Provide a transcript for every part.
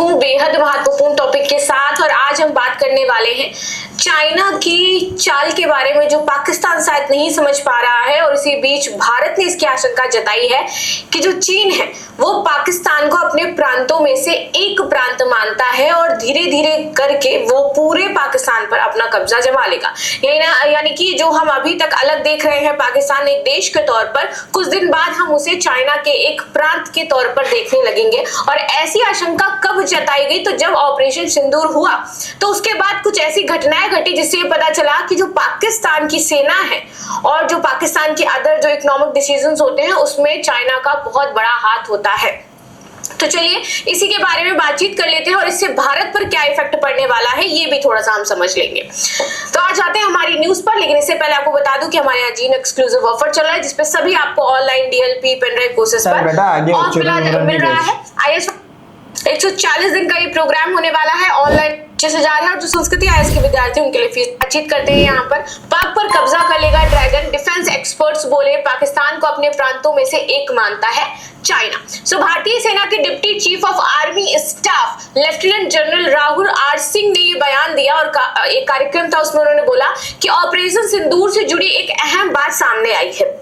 हूँ बेहद महत्वपूर्ण टॉपिक के साथ। और आज हम बात करने वाले हैं चाइना की चाल के बारे में, जो पाकिस्तान शायद नहीं समझ पा रहा है। और इसी बीच भारत ने इसकी आशंका जताई है कि जो चीन है वो पाकिस्तान को अपने प्रांतों में से एक प्रांत मानता है और धीरे धीरे करके वो पूरे पाकिस्तान पर अपना कब्जा जमा लेगा। यानी कि जो हम अभी तक अलग देख रहे हैं पाकिस्तान एक देश के तौर पर, कुछ दिन बाद हम उसे चाइना के एक प्रांत के तौर पर देखने लगेंगे। और ऐसी आशंका कब जताई गई? तो जब ऑपरेशन सिंदूर हुआ तो उसके बाद कुछ ऐसी घटनाएं घटी जिससे ये पता चला कि जो पाकिस्तान की सेना है और जो पाकिस्तान के अदर जो इकोनॉमिक डिसीजंस होते हैं उसमें चाइना का बहुत बड़ा हाथ होता है। तो चलिए इसी के बारे में बातचीत कर लेते हैं और इससे भारत पर क्या इफेक्ट पड़ने वाला है ये भी थोड़ा सा हम समझ लेंगे। तो आज आते हैं हमारी न्यूज पर, लेकिन इससे पहले आपको बता दूं कि हमारे यहाँ जीन एक्सक्लूसिव ऑफर चल रहा है जिसपे सभी आपको ऑनलाइन डीएलपी पेनड्राइव कोर्सेज पर ऑफ मिल रहा है। आईएएस 140 दिन का ये प्रोग्राम होने वाला है। ऑनलाइन 5000 है और जो संस्कृति आईएएस के विद्यार्थी उनके लिए फीस बातचीत करते हैं। यहाँ पर पाक पर कब्जा कर लेगा ड्रैगन, डिफेंस एक्सपर्ट्स बोले पाकिस्तान को अपने प्रांतों में से एक मानता है चाइना। सो भारतीय सेना के deputy chief of army staff lieutenant general Rahul R Singh ने ये बयान दिया और एक कार्यक्रम था उसमें उन्होंने बोला कि ऑपरेशन सिंदूर से जुड़ी एक अहम बात सामने आई है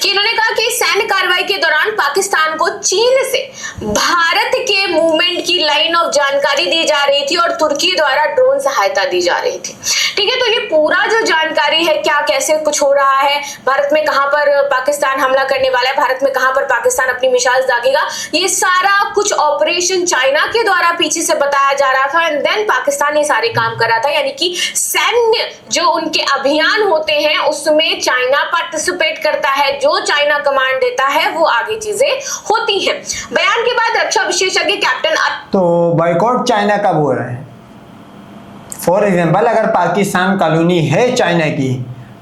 कि इन्होंने कहा कि सैन्य कार्रवाई के दौरान पाकिस्तान को चीन से भारत के मूवमेंट की लाइन ऑफ जानकारी दी जा रही थी और तुर्की द्वारा ड्रोन सहायता दी जा रही थी। ठीक है, तो ये पूरा जो जानकारी है क्या कैसे कुछ हो रहा है, भारत में कहां पर पाकिस्तान हमला करने वाला है, भारत में कहां पर पाकिस्तान अपनी मिसाइल दागेगा, ये सारा कुछ ऑपरेशन चाइना के द्वारा पीछे से बताया जा रहा था। एंड देन पाकिस्तान ये सारे काम कर रहा था, यानी कि सैन्य जो उनके अभियान होते हैं उसमें चाइना पार्टिसिपेट करता है, जो चाइना कमांड देता है वो आगे चीजें होती हैं। बयान के बाद रक्षा विशेषज्ञ कैप्टन तो बॉयकॉट चाइना कब हो रहा है? फॉर एग्जाम्पल अगर पाकिस्तान कॉलोनी है चाइना की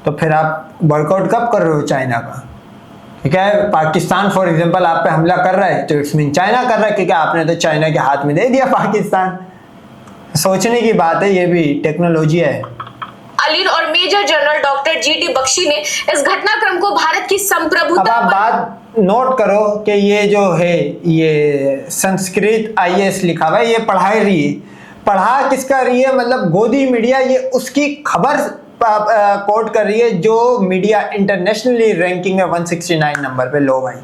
तो फिर आप बॉयकॉट कब कर रहे हो चाइना का? ठीक है, पाकिस्तान फॉर एग्जाम्पल आप पे हमला कर रहा है तो इट्स मीन चाइना कर रहा है, क्योंकि आपने तो चाइना के हाथ में दे दिया पाकिस्तान। सोचने की बात है, ये भी टेक्नोलॉजी है। अलीर और major general doctor GT Bakshi ने इस घटनाक्रम को भारत की संप्रभुता। अब आप बात नोट करो कि ये जो है ये संस्कृत आईएएस लिखा हुआ है, ये पढ़ा रही है। पढ़ा किसका रही है? मतलब गोदी मीडिया ये उसकी खबर कोट कर रही है जो मीडिया इंटरनेशनली रैंकिंग है 169 नंबर पे। लो भाई,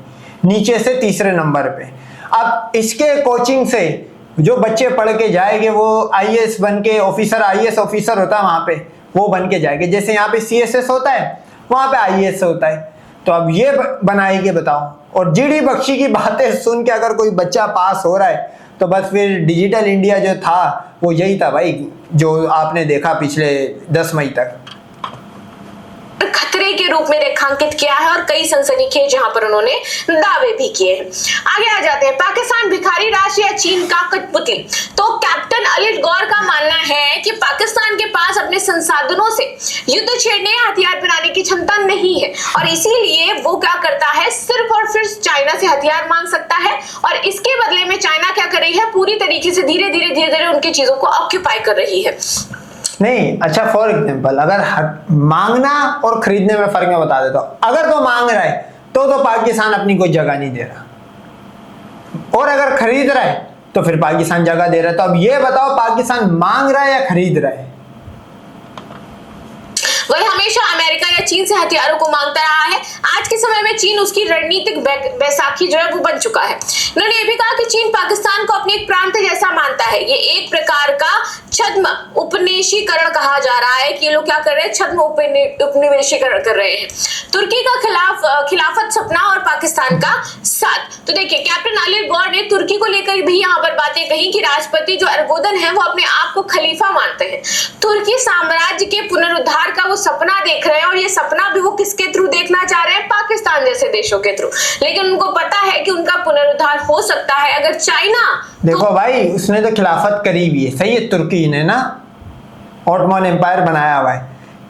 नीचे से तीसरे नंबर पे। अब इसके कोचिंग से जो बच्चे पढ़ के जाएंगे वो आईएएस बन के ऑफिसर, आईएएस ऑफिसर होता है वहां पे, वो बन के जाएंगे। जैसे यहाँ पे सीएसएस होता है वहां पे आईएएस होता है। तो अब ये बनाएंगे बताओ। और जीडी बख्शी की बातें सुन के अगर कोई बच्चा पास हो रहा है तो बस फिर डिजिटल इंडिया जो था वो यही था भाई, जो आपने देखा पिछले 10 मई तक खतरे के रूप में रेखांकित किया है और कई सनसनीखेज जहां पर उन्होंने दावे भी किए हैं। आगे आ जाते हैं, पाकिस्तान भिखारी राष्ट्र या चीन का कठपुतली। तो कैप्टन अली गौर का मानना है कि पाकिस्तान के पास अपने संसाधनों से युद्ध छेड़ने या हथियार बनाने की क्षमता नहीं है और इसीलिए वो क्या करता है, सिर्फ और सिर्फ चाइना से हथियार मांग सकता है और इसके बदले में चाइना क्या कर रही है, पूरी तरीके से धीरे धीरे उनकी चीजों को ऑक्यूपाई कर रही है। नहीं, अच्छा फॉर एग्जाम्पल अगर मांगना और खरीदने में फर्क मैं बता देता हूँ। अगर तो मांग रहा है तो पाकिस्तान अपनी कोई जगह नहीं दे रहा, और अगर खरीद रहा है तो फिर पाकिस्तान जगह दे रहा है। तो अब ये बताओ पाकिस्तान मांग रहा है या खरीद रहा है? वही हमेशा अमेरिका या चीन से हथियारों को मांगता रहा है। आज के समय में चीन उसकी रणनीतिक बैसाखी जो है वो बन चुका है। उन्होंने ये भी कहा कि चीन पाकिस्तान को अपने एक प्रांत जैसा मानता है। ये एक प्रकार का छद्म उपनिवेशीकरण कहा जा रहा है कि ये लोग क्या कर रहे हैं, छद्म उपनिवेशीकरण कर रहे हैं। तुर्की का खिलाफत सपना और पाकिस्तान का साथ। तो देखिए कैप्टन अली गौर ने तुर्की को लेकर भी यहाँ पर बातें कही कि राष्ट्रपति जो एर्दोगन है वो अपने आप को खलीफा मानते हैं। तुर्की साम्राज्य के पुनरुद्धार का वो सपना देख रहे हैं और ये सपना भी वो किसके थ्रू देखना चाह रहे हैं, पाकिस्तान जैसे देशों के थ्रू। लेकिन उनको पता है कि उनका पुनरुद्धार हो सकता है अगर चाइना। देखो भाई, उसने तो खिलाफत करी भी है, सही है, तुर्की ने ना ऑटोमन एम्पायर बनाया हुआ है।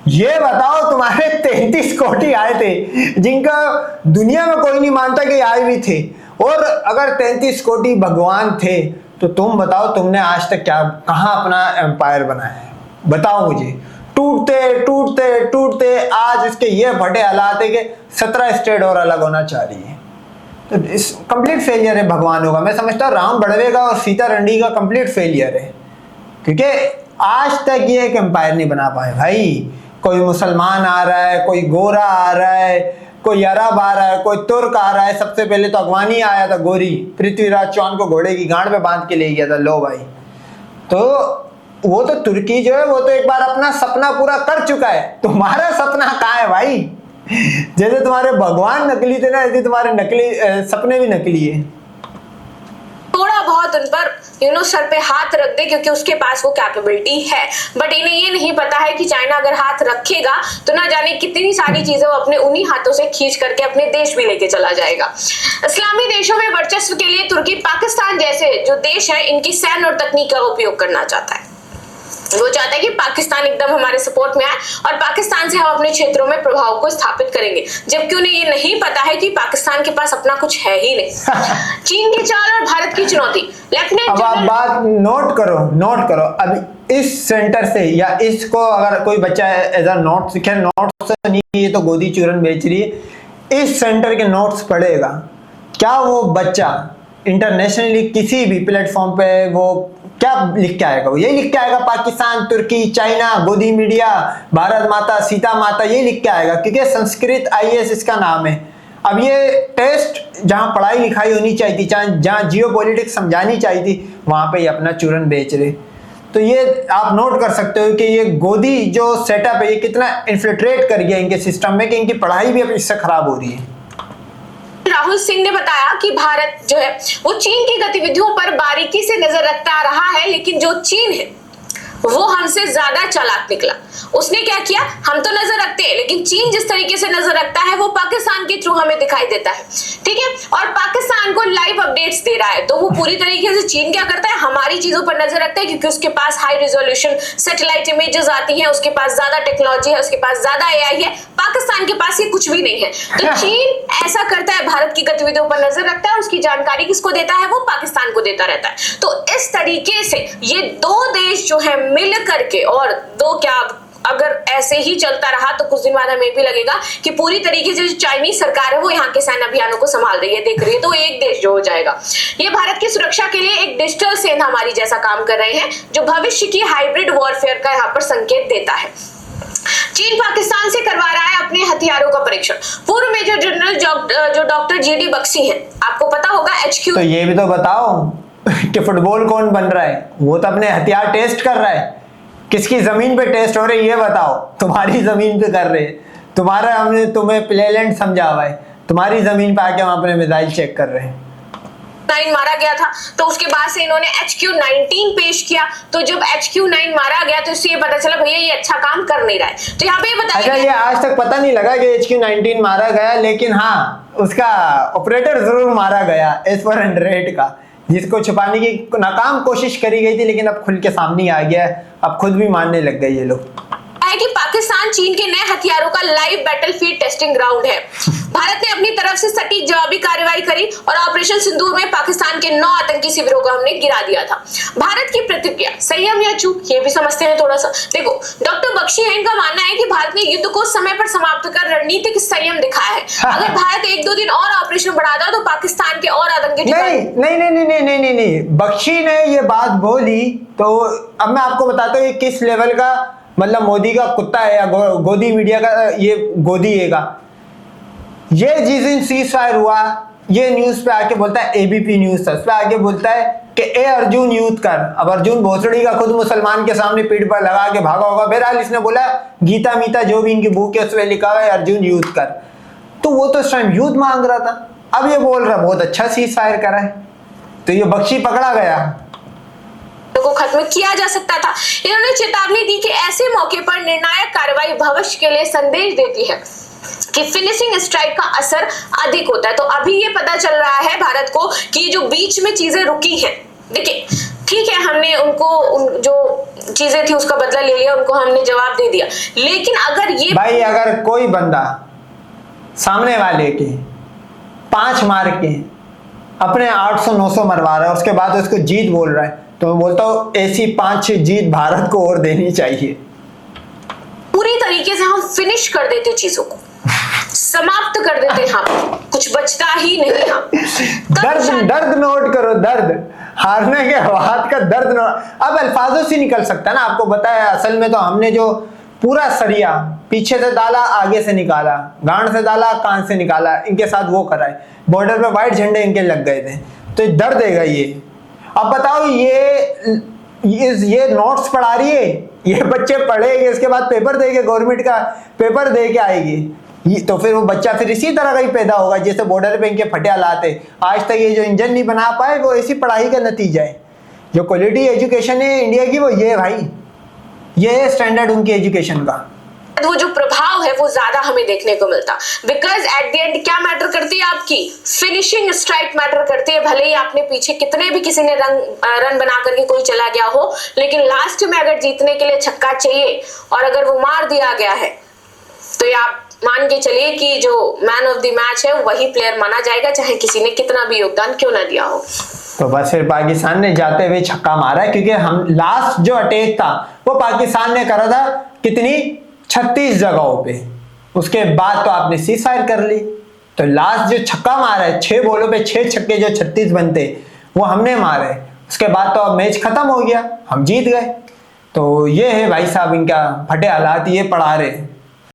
ये बताओ तुम्हारे 33 कोटी आए थे जिनका दुनिया में कोई नहीं मानता कि आए भी थे, और अगर 33 कोटी भगवान थे तो तुम बताओ तुमने आज तक क्या कहां अपना एम्पायर बनाया है? बताओ मुझे। टूटते टूटते टूटते आज इसके ये बड़े हालात है कि 17 स्टेट और अलग होना चाह रही है। कंप्लीट फेलियर है भगवानों का। मैं समझता हूँ राम बड़वे और सीता रंडी का कंप्लीट फेलियर है, क्योंकि आज तक ये एक एम्पायर नहीं बना पाए भाई। कोई मुसलमान आ रहा है, कोई गोरा आ रहा है, कोई अरब आ रहा है, कोई तुर्क आ रहा है। सबसे पहले तो अफगानी आया था गोरी, पृथ्वीराज चौहान को घोड़े की गांड पे बांध के ले गया था। लो भाई, तो वो तो तुर्की जो है वो तो एक बार अपना सपना पूरा कर चुका है। तुम्हारा सपना कहाँ है भाई? जैसे तुम्हारे भगवान नकली थे ना, ऐसे तुम्हारे नकली सपने भी नकली है। थोड़ा बहुत उन पर सर पे हाथ रख दे, क्योंकि उसके पास वो कैपेबिलिटी है। बट इन्हें ये नहीं पता है कि चाइना अगर हाथ रखेगा तो ना जाने कितनी सारी चीजें वो अपने उन्हीं हाथों से खींच करके अपने देश भी लेके चला जाएगा। इस्लामी देशों में वर्चस्व के लिए तुर्की पाकिस्तान जैसे जो देश है इनकी सैन्य और तकनीक का उपयोग करना चाहता है। वो चाहता है कि पाकिस्तान एकदम हमारे सपोर्ट में आए और पाकिस्तान से हम अपने क्षेत्रों में प्रभाव को स्थापित करेंगे, जबकि उन्हें ये नहीं पता है कि पाकिस्तान के पास अपना कुछ है ही नहीं। चीन की चाल और भारत की चुनौती। लेफ्टिनेंट अब आप बात नोट करो। अब इस सेंटर से या इसको अगर कोई बच्चा एज अ नोट सीखे, नोट्स नहीं, ये तो गोदी चूरन बेच रही है, इस सेंटर के नोट्स पढ़ेगा, क्या वो बच्चा इंटरनेशनली किसी भी प्लेटफॉर्म पे वो क्या लिख के आएगा? वो यही लिख के आएगा पाकिस्तान, तुर्की, चाइना, गोदी मीडिया, भारत माता, सीता माता, यही लिख के आएगा, क्योंकि संस्कृत IAS इसका नाम है। अब ये टेस्ट जहाँ पढ़ाई लिखाई होनी चाहिए थी, जहाँ जियो पॉलिटिक्स समझानी चाहिए थी, वहाँ पे ये अपना चूरन बेच रहे। तो ये आप नोट कर सकते हो कि ये गोदी जो सेटअप है ये कितना इन्फिल्ट्रेट कर गया इनके सिस्टम में, कि इनकी पढ़ाई भी अब इससे खराब हो रही है। राहुल सिंह ने बताया कि भारत जो है वो चीन की गतिविधियों पर बारीकी से नजर रखता रहा है, लेकिन जो चीन है वो हमसे ज्यादा चालाक निकला। उसने क्या किया, हम तो नजर रखते हैं, लेकिन चीन जिस तरीके से नजर रखता है वो पाकिस्तान के थ्रू हमें दिखाई देता है, ठीक है, और पाकिस्तान को लाइव अपडेट्स दे रहा है। तो वो पूरी तरीके से चीन क्या करता है, हमारी चीजों पर नजर रखता है, क्योंकि उसके पास हाई रिजोल्यूशन सैटेलाइट इमेजेस आती हैं, उसके पास ज्यादा टेक्नोलॉजी है, उसके पास ज्यादा AI है। पाकिस्तान के पास ये कुछ भी नहीं है। तो चीन ऐसा करता है, भारत की गतिविधियों पर नजर रखता है और उसकी जानकारी किसको देता है, वो पाकिस्तान को देता रहता है। तो इस तरीके से ये दो देश जो है मिल करके, और दो क्या, अगर ऐसे ही चलता रहा तो कुछ दिन बाद हमें भी लगेगा कि पूरी तरीके से जो चाइनीज सरकार है वो यहाँ के सैन्य अभियानों को संभाल रही है, देख रही है, तो एक देश जो हो जाएगा। ये भारत की सुरक्षा के लिए एक डिजिटल सेना हमारी जैसा काम कर रहे हैं, जो भविष्य की हाइब्रिड वॉरफेयर का यहाँ पर संकेत देता है। चीन पाकिस्तान से करवा रहा है अपने हथियारों का परीक्षण। पूर्व मेजर जनरल जो डॉक्टर GD बख्शी हैं, आपको पता होगा HQ। तो ये भी तो बताओ कि फुटबॉल कौन बन रहा है? वो तो अपने हथियार टेस्ट कर रहा है। किसकी जमीन पे टेस्ट हो रही है ये बताओ? तुम्हारी जमीन पे कर रहे हैं। तुम्हारा हमने तुम्हें प्लेलैंड समझा हुआ है, तुम्हारी जमीन पे आके हम अपने मिसाइल चेक कर रहे हैं। 9 मारा गया था, तो उसके बाद से इन्होंने HQ-19 पेश किया। तो जब HQ-9 मारा गया तो इससे ये पता चला भैया ये अच्छा काम कर नहीं रहा है। तो यहाँ पे ये बताया, अच्छा, ये आज तक पता नहीं लगा कि HQ-19 मारा गया, लेकिन हाँ उसका ऑपरेटर जरूर मारा गया S-400 का, जिसको छुपाने की नाकाम कोशिश करी गई थी, लेकिन अब खुल के सामने आ गया है। अब खुद भी मानने लग गए ये लोग है कि पाकिस्तान चीन के नए हथियारों का लाइव बैटलफील्ड टेस्टिंग ग्राउंड है। भारत ने अपनी तरफ से सटीक जवाबी कार्रवाई करी और ऑपरेशन सिंदूर में पाकिस्तान के 9 आतंकी शिविरों को हमने गिरा दिया था। भारत की प्रतिक्रिया, संयम या चूक, ये भी समझते हैं थोड़ा सा। देखो, डॉक्टर बख्शी है, इनका मानना है कि भारत ने युद्ध को समय पर समाप्त कर रणनीतिक संयम दिखाया है। अगर भारत 1-2 दिन और ऑपरेशन बढ़ाता तो पाकिस्तान के और आतंकी नहीं, बख्शी ने ये बात बोली तो अब मैं आपको बताता हूँ किस लेवल का, मतलब मोदी का कुत्ता है या गोदी मीडिया का, ये गोदी है का। ये जिस दिन सीज फायर हुआ, ये न्यूज पे आके बोलता है, ABP न्यूज था, उस पे आके बोलता है कि ए अर्जुन युद्ध कर। अब अर्जुन भोसड़ी का खुद मुसलमान के सामने पीठ पर लगा के भागा होगा। बहरहाल इसने बोला गीता मीता जो भी इनकी बुक है उसमें लिखा हुआ है अर्जुन युद्ध कर, तो वो तो इस टाइम युद्ध मांग रहा था। अब ये बोल रहा बहुत अच्छा सीज फायर करा है, तो ये बख्शी पकड़ा गया को खत्म किया जा सकता था। इन्होंने चेतावनी दी कि ऐसे मौके पर निर्णायक कार्रवाई भविष्य के लिए संदेश देती है कि फिनिशिंग स्ट्राइक का असर अधिक होता है। तो अभी ये पता चल रहा है भारत को कि जो बीच में चीजें रुकी हैं, देखिए ठीक है, हमने उनको जो चीजें थी उसका बदला ले लिया, उनको हमने जवाब दे दिया, लेकिन अगर ये भाई, अगर कोई बंदा सामने वाले के 5 मार के अपने 800-900 मरवा रहा है, उसके बाद उसको जीत बोल रहा है, तो मैं बोलता हूँ ऐसी 5-6 जीत भारत को और देनी चाहिए। पूरी तरीके से हम फिनिश कर देते चीजों को, समाप्त कर देते हम, कुछ बचता ही नहीं हम। दर्द नोट करो, दर्द हारने के बाद का दर्द नोट। अब अल्फाजों से निकल सकता है ना, आपको बताया असल में तो हमने जो पूरा सरिया पीछे से डाला आगे से निकाला, गांड से डाला कान से निकाला, इनके साथ वो कराए, बॉर्डर पे व्हाइट झंडे इनके लग गए थे, तो दर्द देगा ये। अब बताओ ये नोट्स पढ़ा रही है, ये बच्चे पढ़ेंगे, इसके बाद पेपर देंगे, गवर्नमेंट का पेपर दे के आएगी, तो फिर वो बच्चा फिर इसी तरह का ही पैदा होगा जैसे बॉर्डर पे इनके फटे हालात है। आज तक ये जो इंजन नहीं बना पाए वो इसी पढ़ाई का नतीजा है। जो क्वालिटी एजुकेशन है इंडिया की वो ये है भाई, ये है स्टैंडर्ड उनकी एजुकेशन का। वो जो प्रभाव है वो ज्यादा हमें देखने को मिलता, बिकॉज एट द एंड क्या मैटर करती है, आपकी फिनिशिंग स्ट्राइक मैटर करती है। भले ही आपने पीछे कितने भी किसी ने रन बना करके कोई चला गया हो, लेकिन लास्ट में अगर जीतने के लिए छक्का चाहिए और अगर वो मार दिया गया है तो ये आप मान के चलिए कि जो मैन ऑफ द मैच है वही प्लेयर माना जाएगा, चाहे किसी ने कितना भी योगदान क्यों ना दिया हो। तो बस फिर पाकिस्तान ने जाते हुए छक्का मारा है, क्योंकि हम लास्ट जो अटैक था वो पाकिस्तान ने करा था कितनी 36 जगहों पे, उसके बाद तो आपने सीज फायर कर ली। तो लास्ट जो छक्का मारा है 6 बॉलों पे 6 छक्के जो 36 बनते वो हमने मारे, उसके बाद तो अब मैच खत्म हो गया, हम जीत गए। तो ये है भाई साहब इनका फटे हालात, ये पढ़ा रहे।